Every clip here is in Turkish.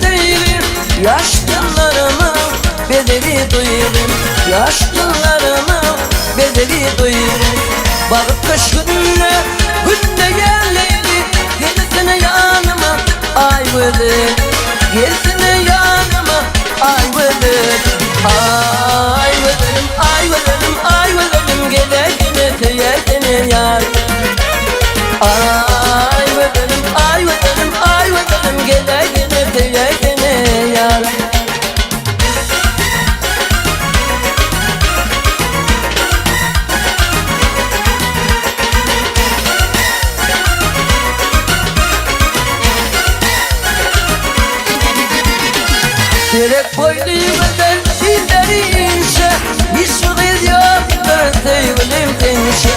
değilim. Yaş yıllarımı bedeli duyurum. Yaş yıllarımı bedeli duyurum. Bakıp kış gününe günde geleydi. Gelsene yanıma ay vıdır. Gelsene yanıma ay vıdır. Ay vıdırım, ay vıdırım, ay vıdırım. Gelesene teyesene yar. Ay vıdırım, ay vıdırım, ay vıdırım. Gelesene teyesene yar. Direk boyluymadan dillerinse hiç şuur yoktur sevgilim senişe.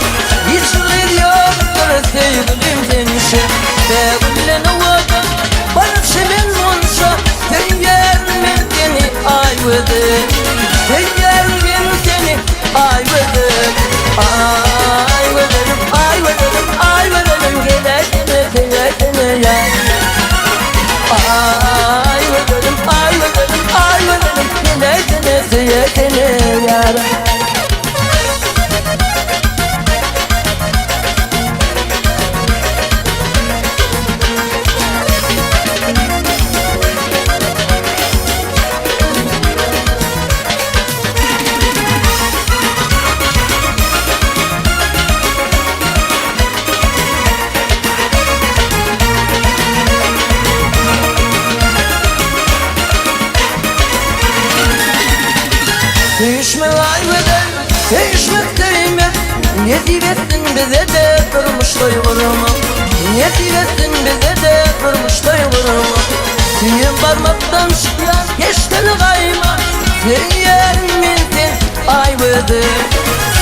Hiç şuur yoktur sevgilim senişe. Sevgilim oğlum bana senin olsa sen yerin seni ayvıdır. Sen yerin seni ayvıdır. Ayvıdırım, ayvıdırım, ayvıdırım. Gelesine sevesine ya. Ayvıdırım, ayvıdırım, ayvıdırım. Gelesine sevesine ya. Değişme ayveden, değişmek değmez. Nesip etsin bize de durmuş doygurumu. Nesip etsin bize de durmuş doygurumu. Suyun parmaktan çıkan geçten kayma. Sen yerin sen ayvıdır.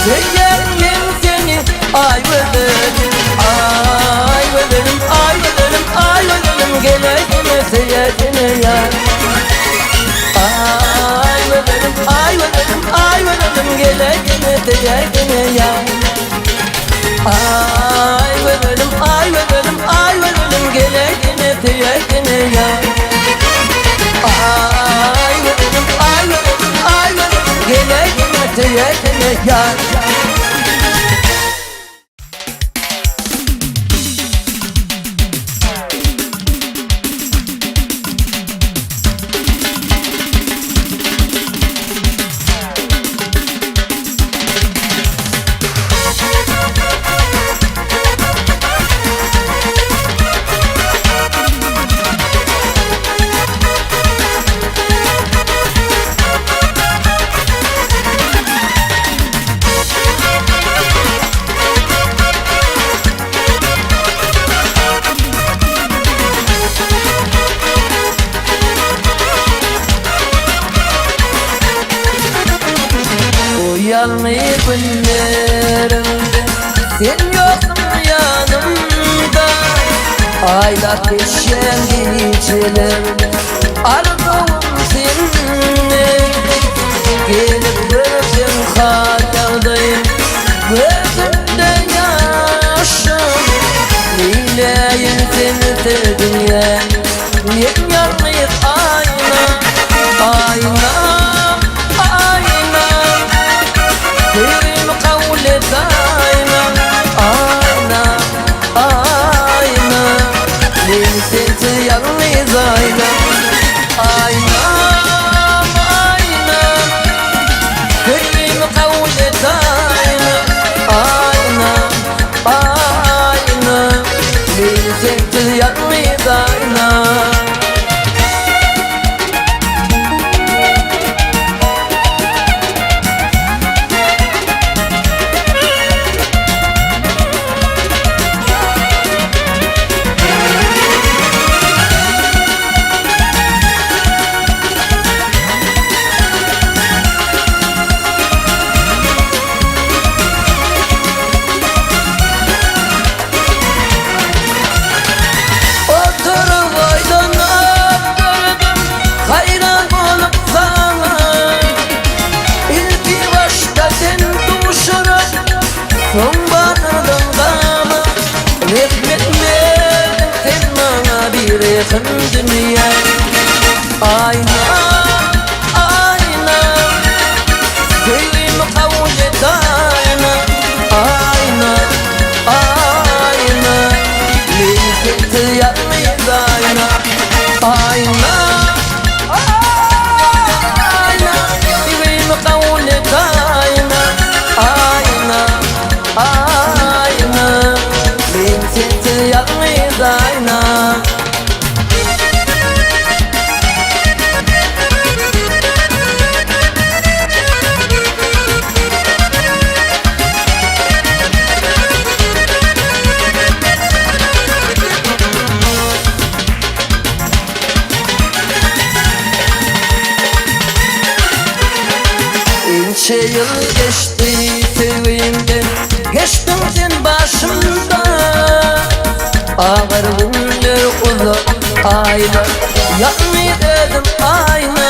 Sen yerin seni ayvıdır. Ayvıdırım, ayvıdırım, ayvıdırım. Gelesine seyesine yar. Ayvıdırım, ayvıdırım, ayvıdırım. Gelesine seyesine yar. Ayvıdırım, ayvıdırım, ayvıdırım. Gelesine seyesine yar. Ayvıdırım, ayvıdırım, ayvıdırım. Gelesine seyesine yar. Uyanmayı günlerimde sen yoksun yanımda. Aylar geçen gecelerinde arzum seninle. Gelip gördüm hayaldayım, gözümde yaşım. Neyleyim seni sevdim ya. Yanmayız ayna, ayna. Kerim kavle daima ayna, ayna. Benim sensiz yalnız ayna, ayna, ayna. Kerim kavle daima ayna, ayna. Benim sensiz yalnız ayna. Sonbahardan dama Rahmet verdin sen bana bir yakın dünya. Neçe yıl geçti tevimden, geçtim sen başımda. Ağır günler uzak aylar, yanmıyor dedim ayna.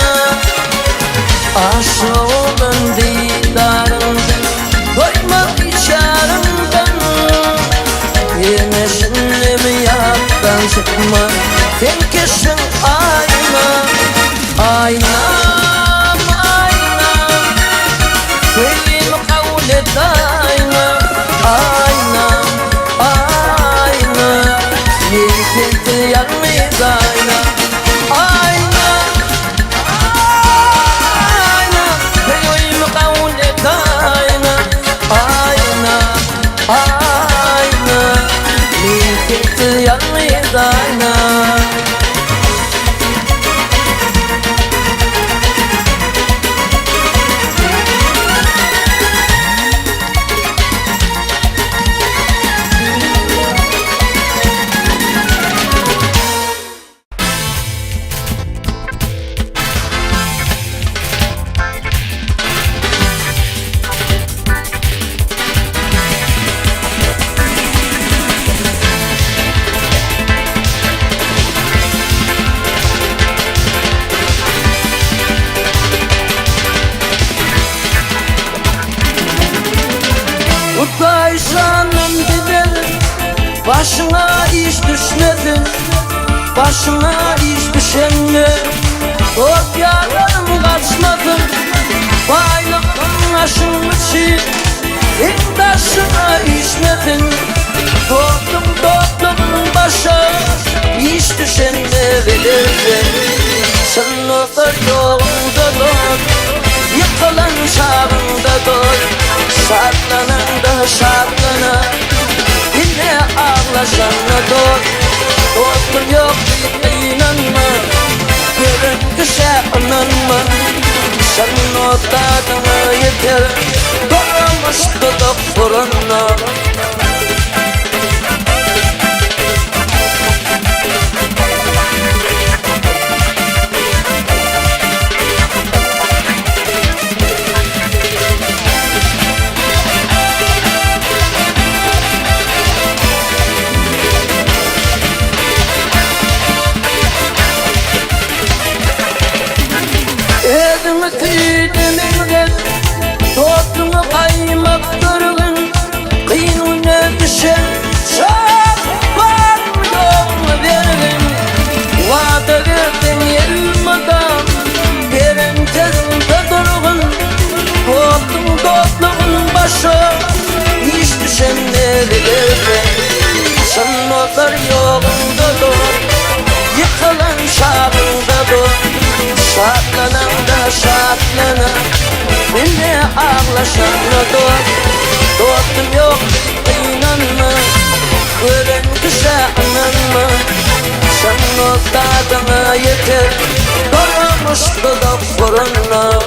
Aşığımın didarından, doymak içerimden. Yine şimdi mi yaptan çıkma, sen kesin ayna. Aynam, aynam, söyleyeyim kavul et aynam. Aynam, aynam, yekilti yanmayız aynam. Aynam, aynam, söyleyeyim kavul et aynam. Aynam, aynam, yekilti yanmayız aynam. Utayşanım gidelim, başına iş düşmedi, başına iş düşenle dost yarım kaçmadı. Baylığın aşılmışı, ilk taşına işmedin. Dostum başa iş düşenle verirdi. Sen otur yolunda dur, yıkılan şarında dur. Şartlanan da şartlana, yine ağlaşanla dur. Dostum yok deyip inanma, görüntüse inanma. Sen o tadına yeter, doramıştı doktoruna. Edimi tüydümünden, dostunu kaymak durgun. Kıyınına düşen şart var mı yok mu verin. Vada verdin yılmadan, veren tezinde durgun. Dostluğun başa iş düşenleri verin. Sen otur yolunda dur, yıkılan şarında dur. Şartlanan da şartlana, yine ağlaşanla dur. Dostum yok inanma, görüntüse inanma. Sen o tadına yeter, doramıştı doktoruna.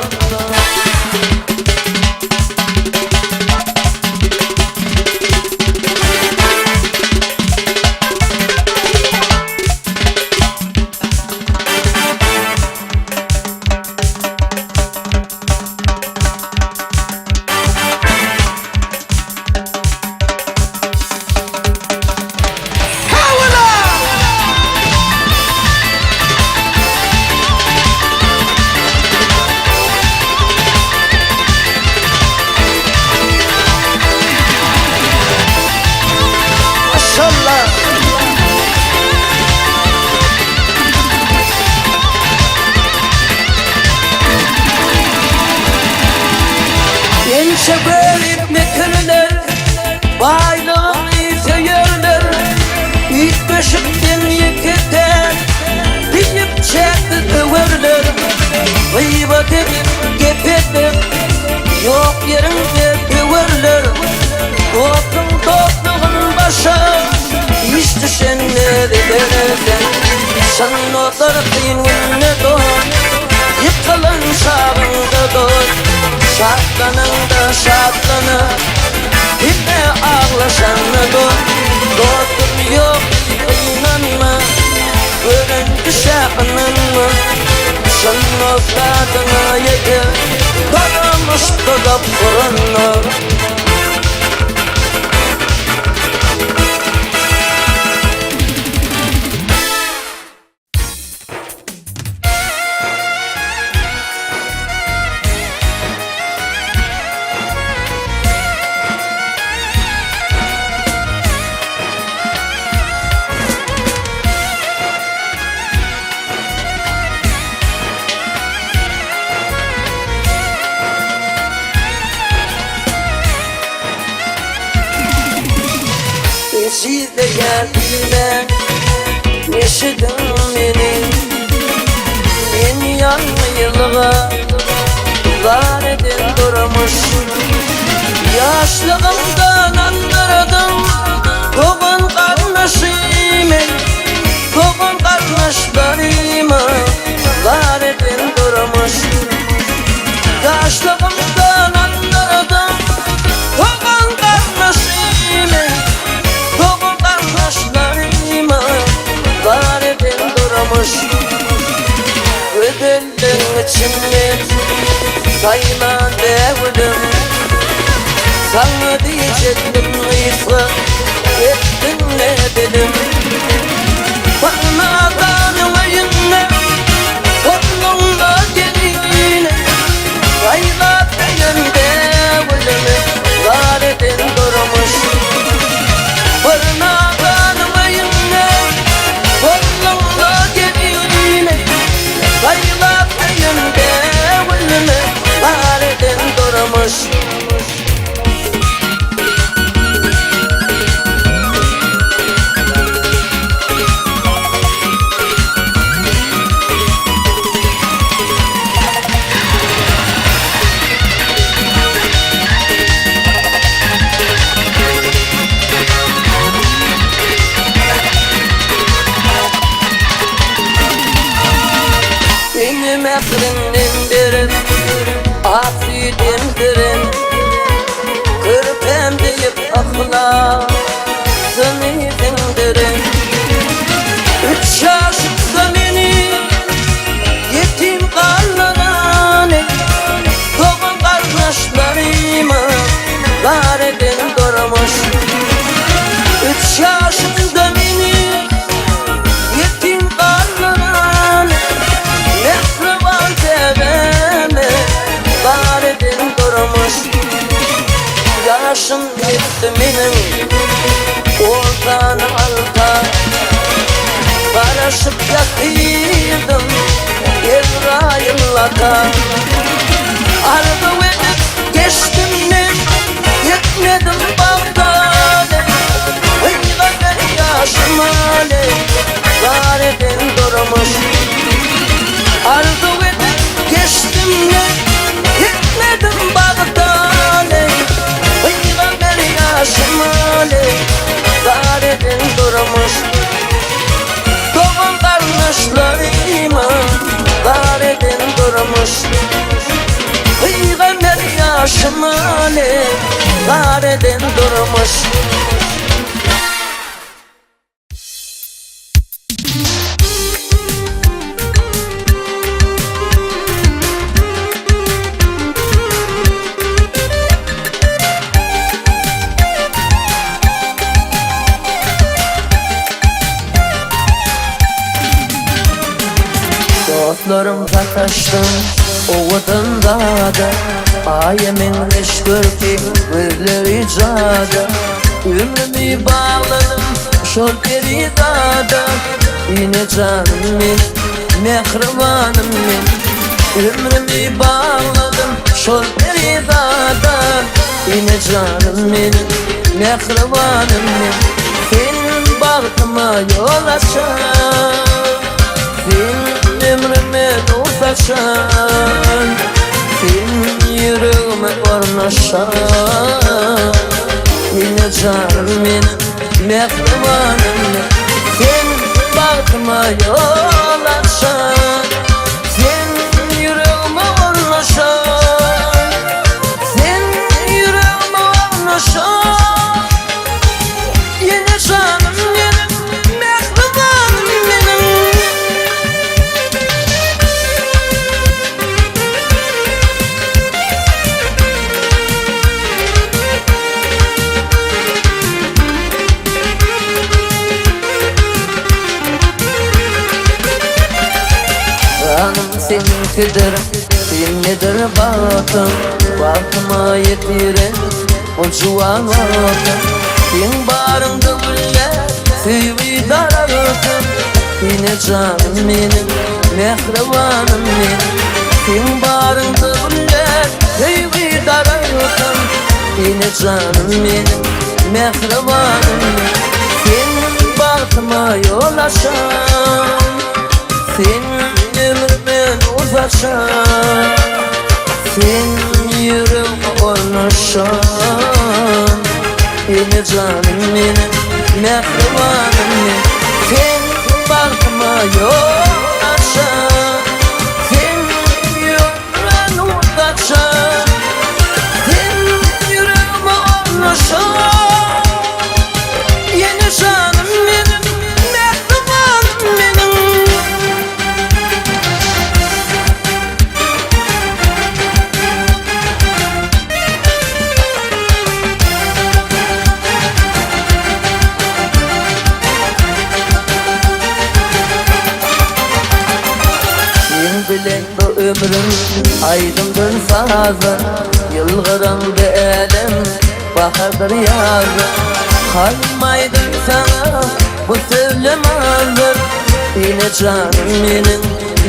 Gençe verip mekanlar, baylığın ise yerler. İlk beşikten yeketen, deyip çekti överler. Gıybat edip gepetler, yok yerinde överler. Dostluğun başa iş düşenleri verirler. Sen otur kıyınına dur, yıkılan şarında dur. Şartlanan da şartlana, yine ağlaşanla dur. Dostum yok inanma, görüntüse inanma. Sen o tadına yeter, doramıştı çiğde geldiğime yaşadım beni. En yanlılığa var edin durmuş. Yaşlığımdan andırdım doğan kardeşimi, doğan kardeşlerime var edin durmuş. Yaşlığımdan andırdım doğan kardeşimi, doğan kardeşlerime var edin durmuş. Ödüldün içimde kaynan devdim, sana diyecektim ise ettin ne dedim. Bana kanımayınla kolumda gelin, kaynak yönde ölümü var edin durmuş. Bana kanımayınla kolumda gelin, kaynak yönde ölümü var edin durmuş. Benim ekrimdindirin, afidindirin, kırpem deyip akla sınıfindirin. 3 yaşında beni yetim kaldıran, doğan kardeşlerime var edin durmuş. 3 yaşında beni yetim kaldıran, mehriban seveme var edin durmuş. Yaşım gitti benim oradan alta, karışıp yakıydım Ezrail'lata. Ardı edip geçtim ne yetmedim Bağdat'a, hıyla ben yaşım ale var edin durmuş. Arzu edip geçtim ne gitmedim Bağdat'a, hıyla ben yaşım ale var edin durmuş. Doğan kardeşlerime var edin durmuş. Hıyla ben yaşım ale var edin durmuş. Dostlarım takıştım oğudun dağda, ayemin reşkür ki gözleri cada. Ümrümü bağladım şol beri dağda, yine canım min, mehribanım min. Ümrümü bağladım şol beri dağda, yine canım min, mehribanım min. Senin bağrıma yol açan, senin ömrüme nur saçan, senin yüreğime ornaşan, yine canım benim, mehribanım benim. Senin bağrıma yol açan, senin yüreğime ornaşan, senin yüreğime ornaşan, yine canım benim, mehribanım benim. Canım seninkidir, senindir batım, bakıma yetiren o cuvan vakım. Sen barındı bile sevgi daraltım, yine canım benim, mehribanım benim. Sen barındı bile sevgi daraltım, yine canım benim, mehribanım benim. bakma yol aşan, sen ömrümün uzatşan, sen yüreğime konuşan. Yine canım benim, mehribanım benim, sen bakma yol aşan, sen yüreğime uzatşan, sen yüreğime konuşan. Yine canım benim, mehribanım benim. Bilen bu ömrüm aydındır sazın, yılgırandı elim bahardır yazın. Kalmaydır sana bu sevlim hazır, yine canım benim,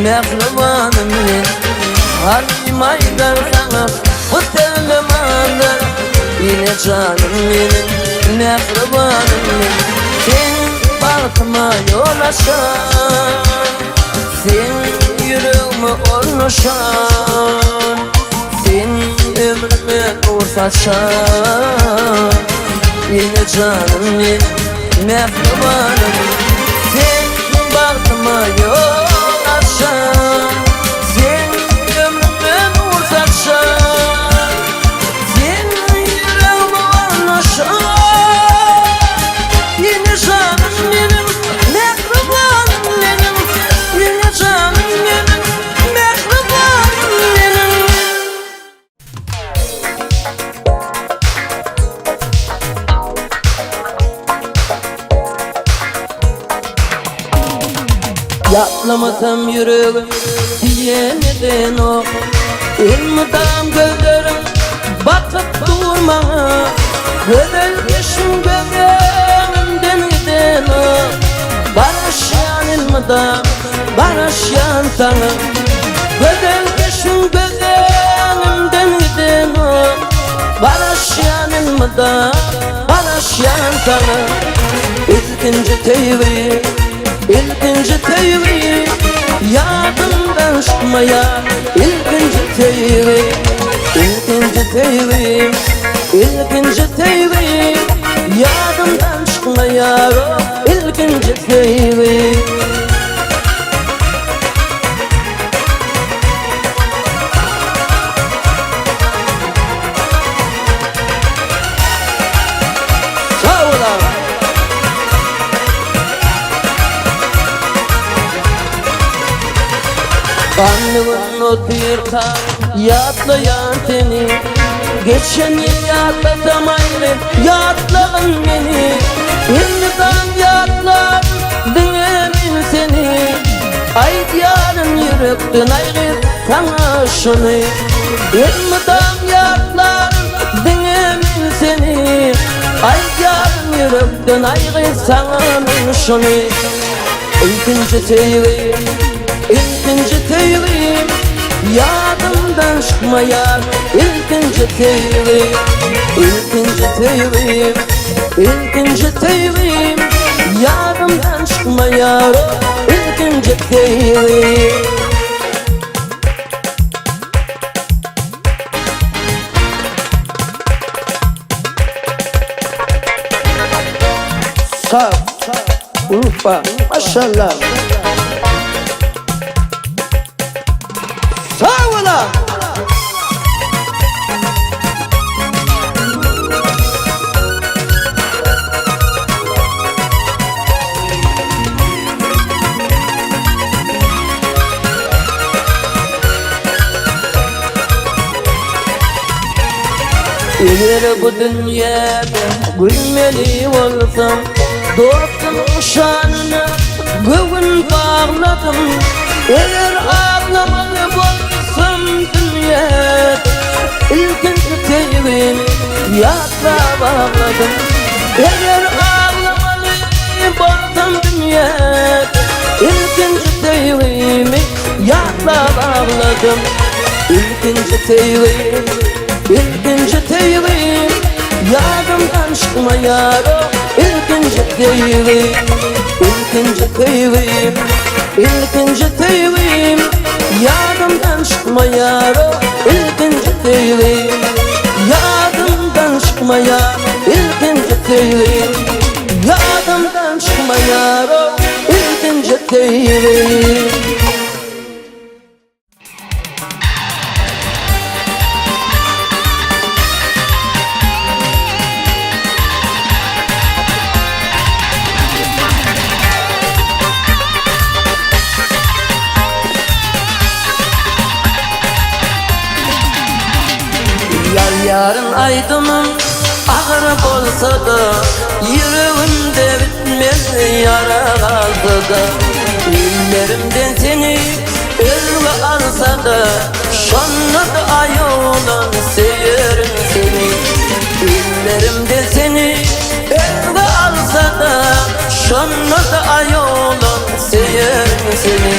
mehribanım benim. Kalmaydır sana bu sevlim hazır, yine canım benim, mehribanım benim. Sen bakma yol aşan, sen yüreğime konuşan, sen ömrümü uzatşan. Yine canım benim, mehribanım, sen bakma yol açan, sen ömrümü uzatşan, sen yüreğime konuşan. Yine canım benim, mehribanım benim, yine canım benim, mehribanım benim. Yaklamasam yüreğim yeniden o, ilmidam gözlerim bakıp durma. Gözel geçim gözlerimden giden o, barışyan ilmidam, barışyan sana. Gözel geçim gözlerimden giden o, barışyan ilmidam, barışyan sana. İlkinci teyvi, İlkinci teyvi, yadımdan çıkmaya. İlkinci teyvi, ilkinci teyvi, ilkinci teyvi, yadımdan çıkmaya. İlkinci teyvi. Sağ olun. Kanlığın o tırta yatlayan seni, geçen yıl yatlasam ayrı yatladın beni. İnsan yatlar dinlemin seni, ay diyarın yürekten ayrı sana şunu. İnsan yatlar dinlemin seni, ay diyarın yürekten ayrı sana şunu. İlkinci teyvi, İlkinci teyvim, yadımdan çıkmaya. İlkinci teyvim, ilkinci teyvim, ilkinci teyvim, yadımdan çıkmaya. İlkinci teyvim. Sağ, Urfa, maşallah. Sağ ola. Eğer bu dünyada gülmeli olsam, dostum şanına göğün bağladım. Eğer ağlamalı olsam dünyada, ilkinci teyvimi yatla bağladım. Eğer ağlamalı olsam dünyada, ilkinci teyvimi yatla bağladım. İlkinci teyvim, ilkinci teyvim, yadımdan çıkma yaro. İlkinci İlkinci teyvim yadımdan çıkma yaro, ilkinci teyvim yadımdan çıkma ya, ilkinci teyvim yadımdan çıkma yaro, ilkinci teyvim. Yarın aydınım ağır bolsa da, yüreğimde bitmez yara kalsa da, ellerimden seni elve alsa da, şanlı da ay olan severim seni. Ellerimden seni elve alsa da, şanlı da ay olan severim seni.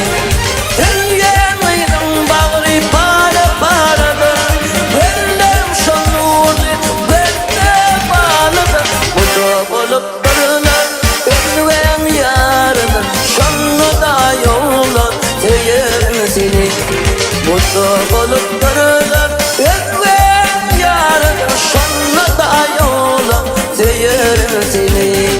Sen yanıydın bağlı para para da, olup dururlar ölüven yarını, şanlı da yollar severim seni. Mutlu olup dururlar ölüven yarını, şanlı da yollar severim seni.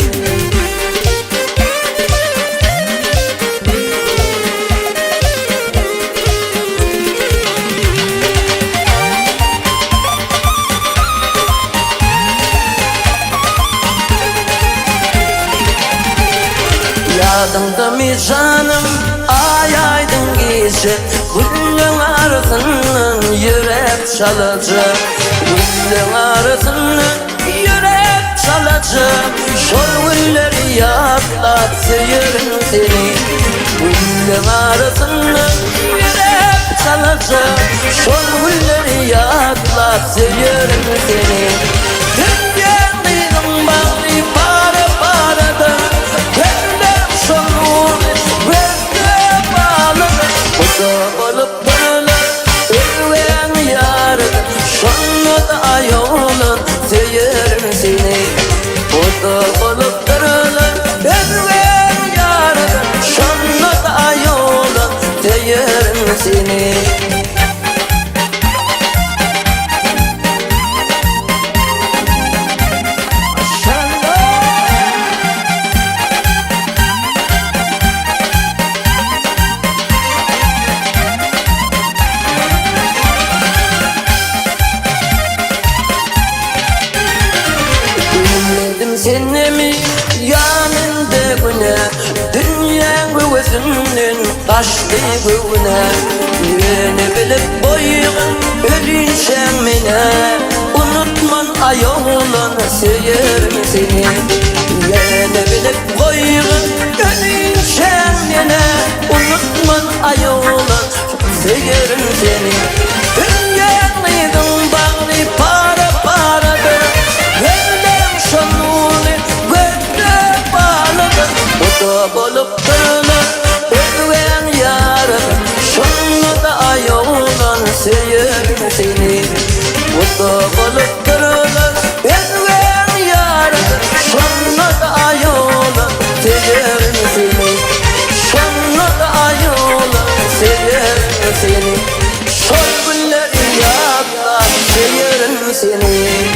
Yadımda mi canım ay aydın gece, gülün arasından yürek çalacak, gülün arasından yürek çalacak. Şol gülleri yadlat severim seni. Gülün arasından yürek çalacak, şol gülleri yadlat severim seni. Dünyanın bağlı para para da, mutlu olup dururlar ölüven yarını, şanlı da ay olan severim seni. Mutlu olup dururlar ölüven yarını, şanlı da ay olan severim seni. Seni mi yanında güne, dünyanın gözünden kaçtı güne. Beni bilip boyun ölünşen mine, unutman ay olan severim seni. Beni bilip boyun ölünşen mine, unutman ay olan severim seni. Dünyanın bağlı para para da, mutlu olup dururlar ölüven yarını, şanlı da ay olan severim seni. Mutlu olup dururlar ölüven yarını, şanlı da ay olan severim seni. Şanlı da ay olan severim seni. Şol günleri yadlar severim seni.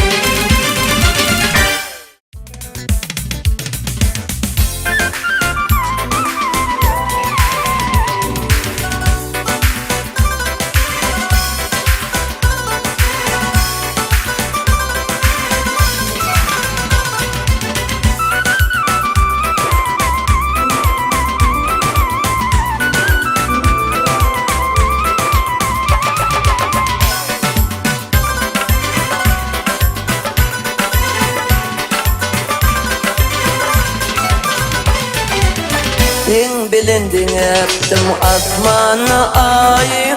Sen bilindin ettim asmanı ayı,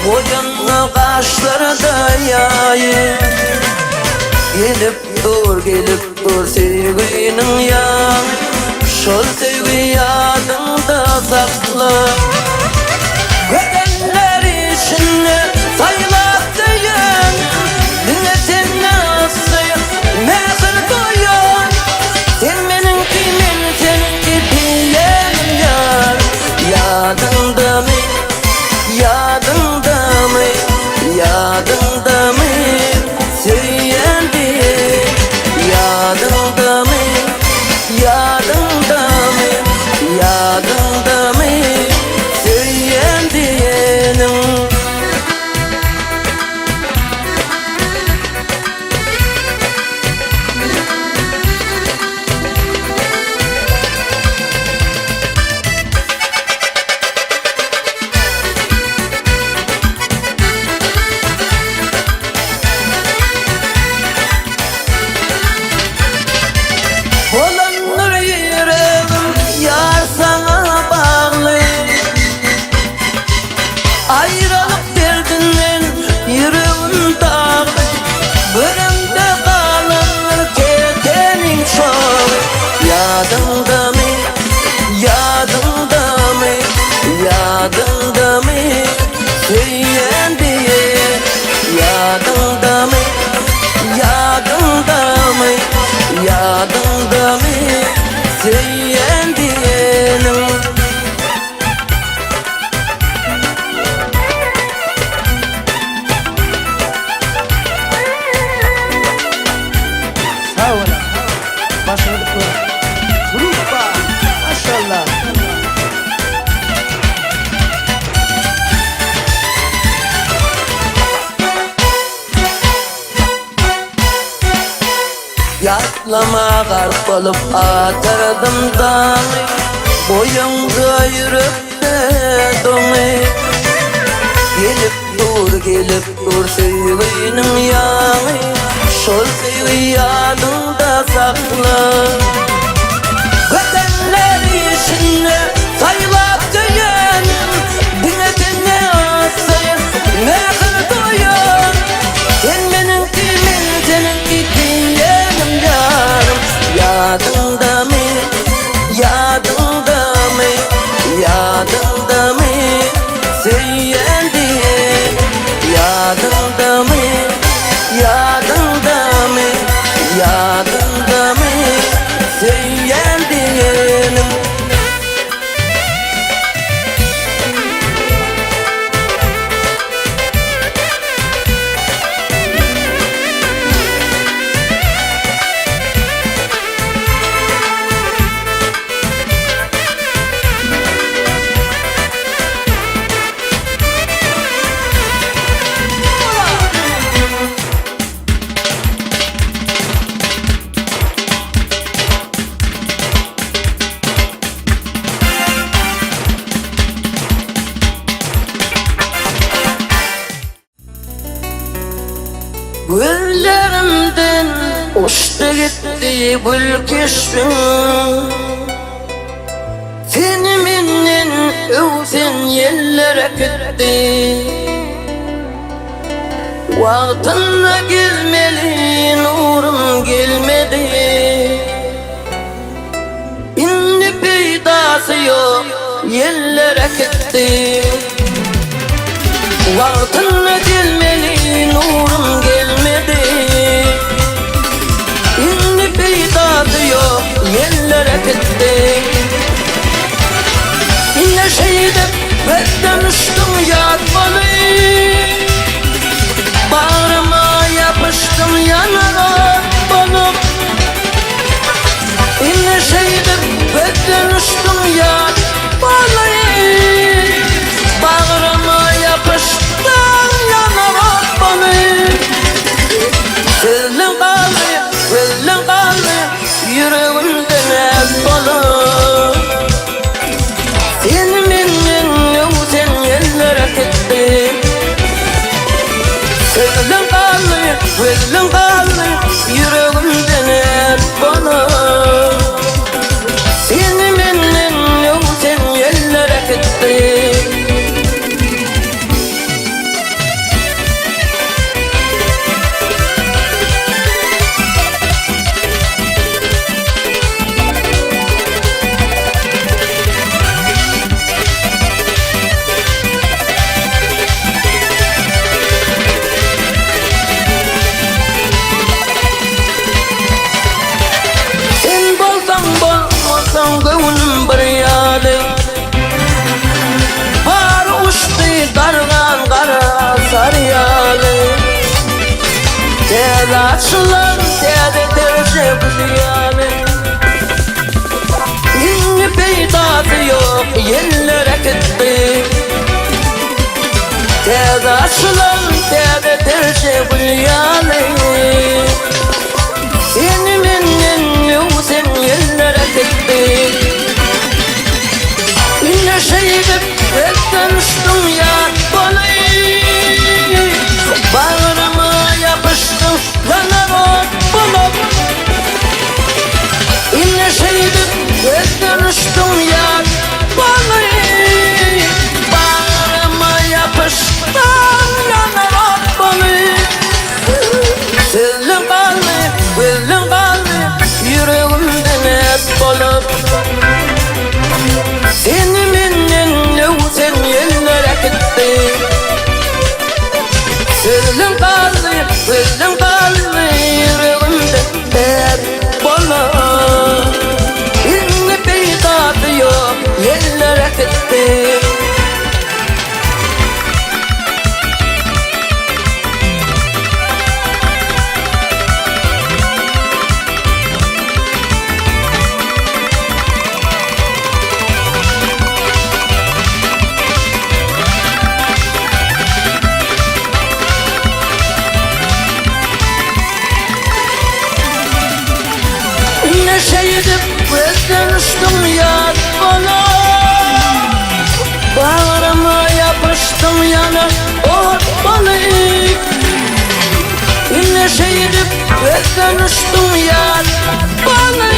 boyunlu kaşlarda yayı. Gelip dur sevginin yan, şol sevgi yadında sakla. Bedenler içinde sayılattayın, dinle sen nasıl mezun koyun. Sen benimki Yatlama garp olup atardım dağı, boyunca yürüp de doну. Gelip dur sevgilim yanı, şol sevgi yadında sakla. Vatanlar işine saylap döyenim, dinletene asayım, mehir doyum. Sen benim kimin, senin diyenim yarım. Yadında mı, yadında mı, yadında mı, sevyendi. Yadında mı, yadında mı, yadında mı, sevyendiğim. Gözlerimden uçtu gitti gülkeşin, seni menden öğsen yerlere gitti. Vaktinde gelmeli nurum gelmedi, indi peydası yok yerlere gitti. Vaktinde gelmeli nurum gelmedi, indi peydası yok yerlere gitti. Yine şeyde benden uçtum yatmalı, bağrıma yapıştım yanarak banıp. Yine şeyde benden uçtum yatmalı, bağrıma yapıştım yanarak banıp. Sözlüm kaldı, yüreğimden hep balık. Seni menden öğsen yerlere gitti. Sözlüm kaldı, yüreğimden hep balık. Seni menden öğsen yerlere gitti. Gönlüm bir yalı, var uçtu dargan kara sarıyalı. Tez açılan teze terce bülyalı, indi peydası yok yerlere gitti. Tez açılan teze terce bülyalı, seni menden öğsen yerlere gitti. Yine şeyde benden uçtum yatmalı, bağrıma yapıştım yanarak banıp. Yine şeyde benden uçtum yatmalı, bağrıma yapıştım yanarak banıp. Sözlüm kaldı, yüreğimden hep balık. Seni menden öğsen yerlere gitti. Sözlüm kaldı, yüreğimden hep balık. İnni peydası yok şeydip gözden uçtum yar bana. Bağrıma yapıştım yana ot balık. Yine şeydip gözden uçtum yar balık.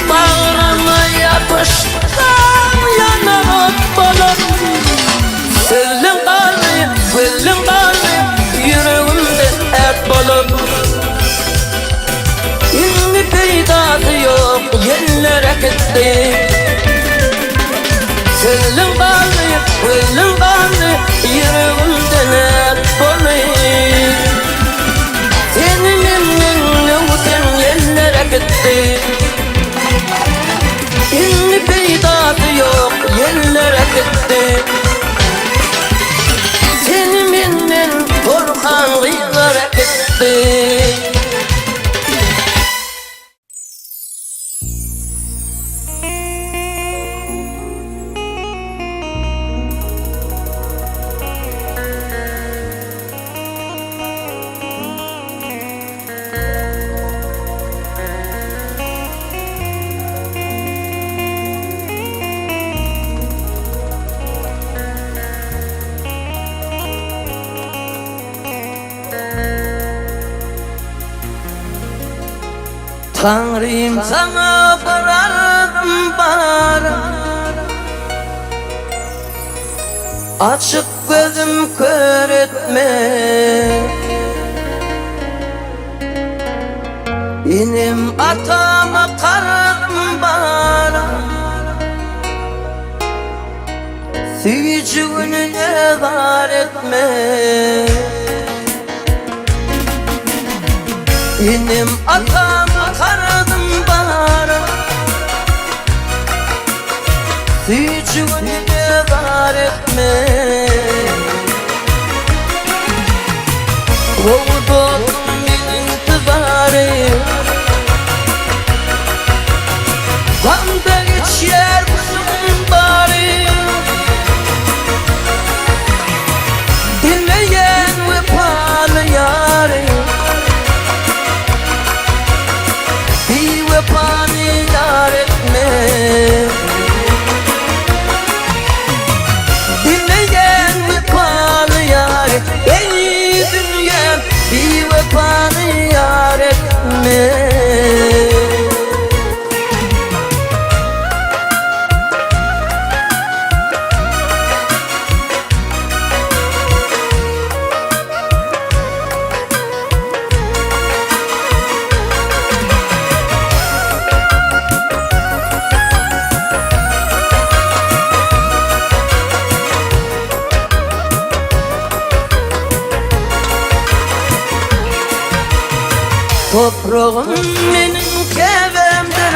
Bağrıma yapıştım yana ot balık. Sözün kaldı, sözün kaldı, yüreğimde et balık. İlmi peydası yok, yerlere gitti. Sözün kaldı, sözün kaldı, yüreğimde et balık. Senin emrinle sen yerlere gitti. İlmi peydası yok, yerlere gitti. Senin benden korkan kıyılara gitti. Tanrım sana vararım bana. Açık gözüm kör etme. İnim atama kararım bana. Süyücüğünü nezar etme. İnim atama kararım bana. Süyücüğünü nezar etme. Kovdum intizarı. Gamda geçer kuşum bari. Dinleyen vefalı yarı. Bir vefanı yar etme. Dinleyen vefalı yarı. Ey dünya bir vefanı yar etme. Toprağım benim kevemdir.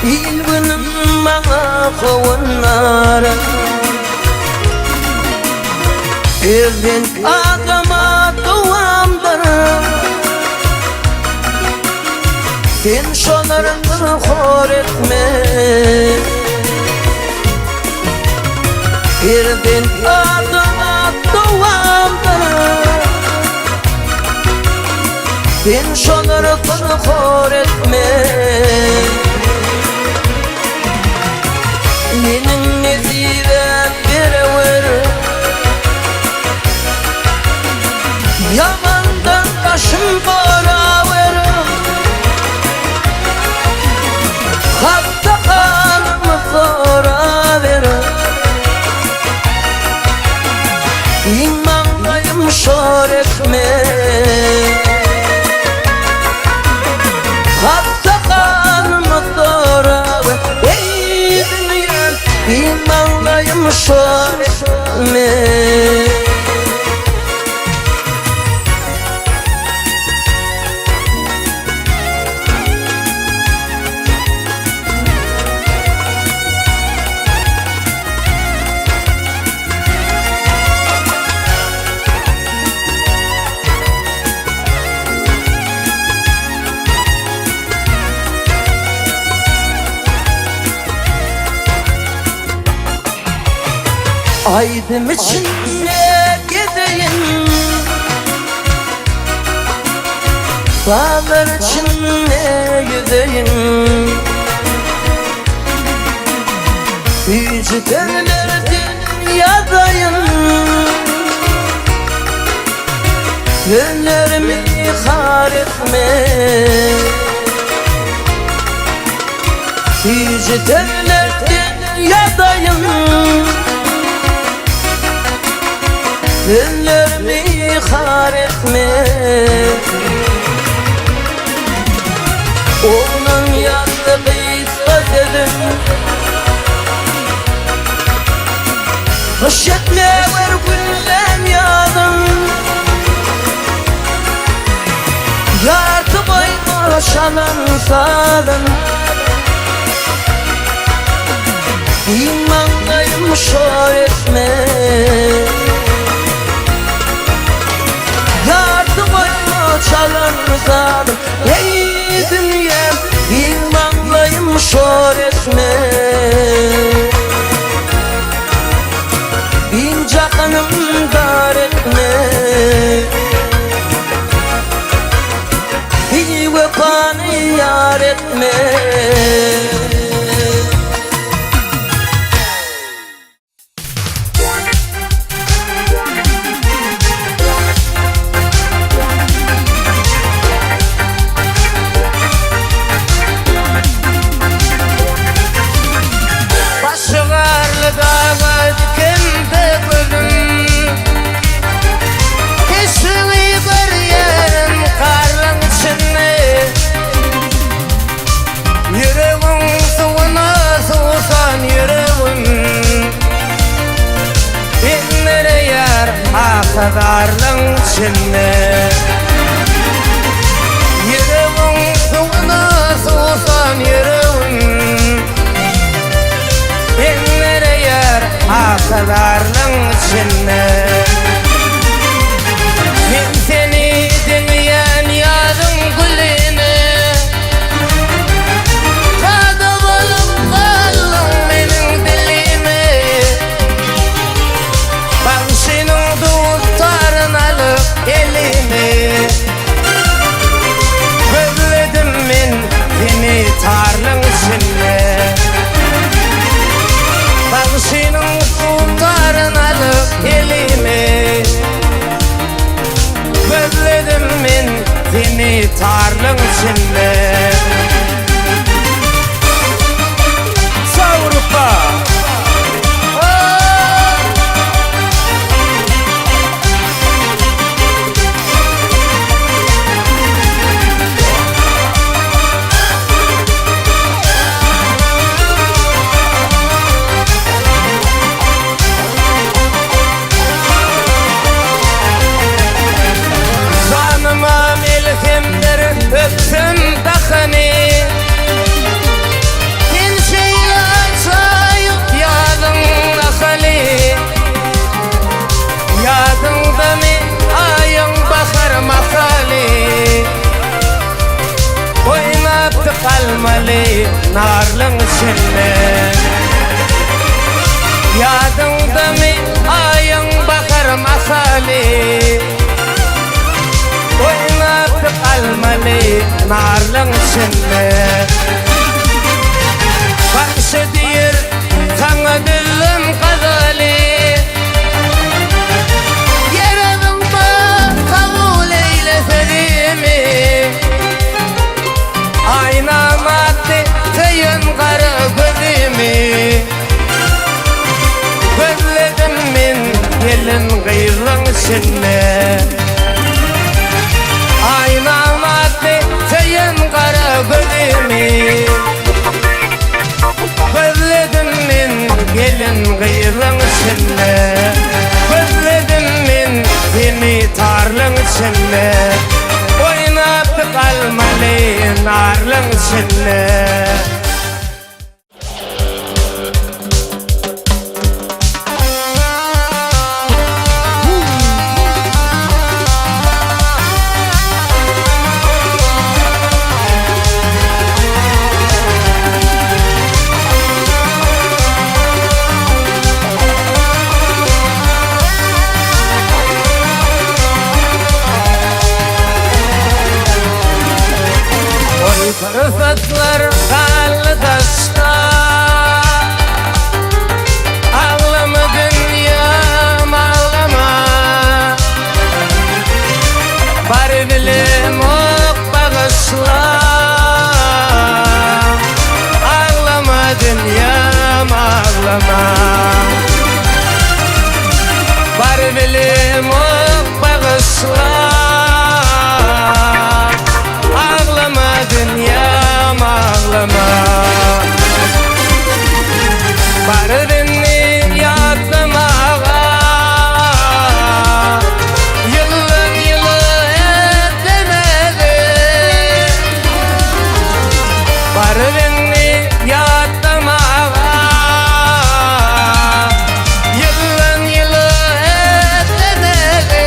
İlbinin bana kovunlar. Evin adama duamdır. Sen şolarını hor etme. Evin adama duamdır. Sen şoları hor etme. Benim nezirem verever. Yamandan başım boraver. Hatta kanımı soraver. İmanlayım şor etme. Hatta kanımı soraver. Ey dünya imanlayım şor etme. Aydım içinde gideyim. Dağlar içinde yüzeyim, yüce döner dünyadayım. Gönlümü ihar etme, yüce döner dünyadayım. Gönlümü ihar etme, onun yanında ispat edin. Hoşetle ver güllem yadım, yartı boyma şalan sağdan. İmandayım şor etme, yartı boyma şalan sağdan. Ey dünyam, İmandayım şor etme, bin canım dar etme. Bir vefanı yar etme. Kadarlığın içinde yüreğin suğuna soğusan yüreğin binlere yer kadarlığın içinde. Ben seni dinleyen yarın gülüne tadı bulup kaldım benim dilime. Ben senin elimi özledim ben seni tarlın içinde. Ben senin sultarın alıp elimi özledim ben seni tarlın içinde. Savrupa öpsün takını, bin şeyler sayıp yadın nakali. Yadında mı ayın bakar makali, oynap kalmalı narlın içinde. Yadında mı ayın bakar makali, oynap kalmalı narlın içinde. Karşı dir sana dilim kazalı, yaradımda kabul eyle serimi. Ayna madde sayın kara gözümü özledim ben gelin gayrın içinde. Ayna madde sayın kara gözümü özledim ben gelin gayrın içinde. Özledim ben seni tarlın içinde, oynap kalmalı narlın içinde. Ulfatlar kanlı taşta, ağlama dünyam ağlama. Bari bilim ok bağışla, ağlama dünyam ağlama. Bari bilim ok bağışla, ağlama dünyam ağlama. Bari beni yadlamağa, yılın yılı etlemedi. Bari beni yadlamağa, yılın yılı etlemedi.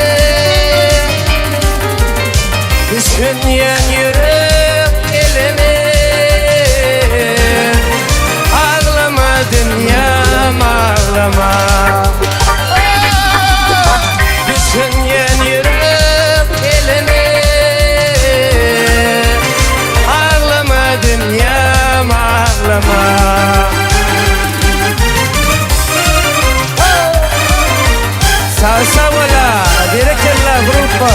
Düşünyen yürek elini, ağlama dünyam ağlama. Düşünyen yürek elini, ağlama dünyam ağlama. Salsa vola, direkella gruppo.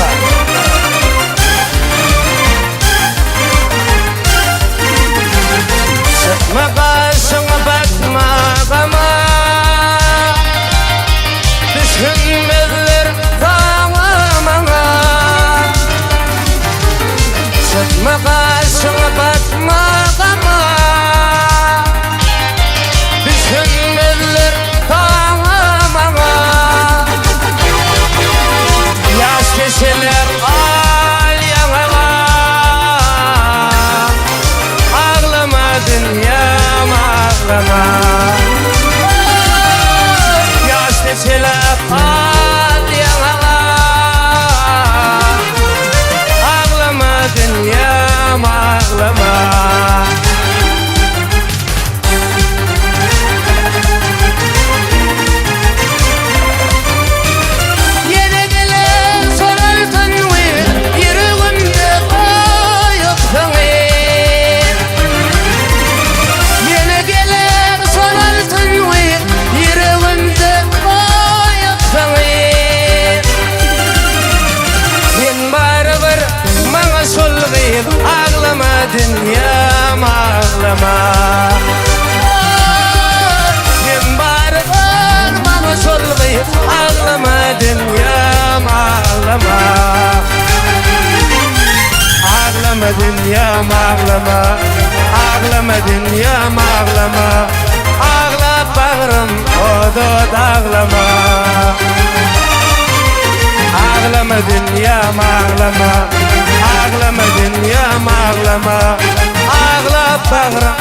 Sıkma başına bakma bana, düşünmezler tamamına. Sıkma başına bakma bana, düşünmezler tamamına. Yaş kişiler al yana, ağlama dünyam ağlama. Yaş kişiler al yana, ağlama dünyam ağlama. Yine gelen sorarsan yüreğimde koyupsun. Yine gelen sorarsan yüreğimde koyupsun. Ben baribir bana solg'ib, ağlama dünyam ağlama. Ben baribir bana solg'ib, ağlama dünyam ağlama. Ağlama dünyam ağlama, ağlama dünyam ağlama. Ağla bağrım odot ağlama. Ağlama dünyam ağlama, ağlama dünyam ağlama. Ağla bağrım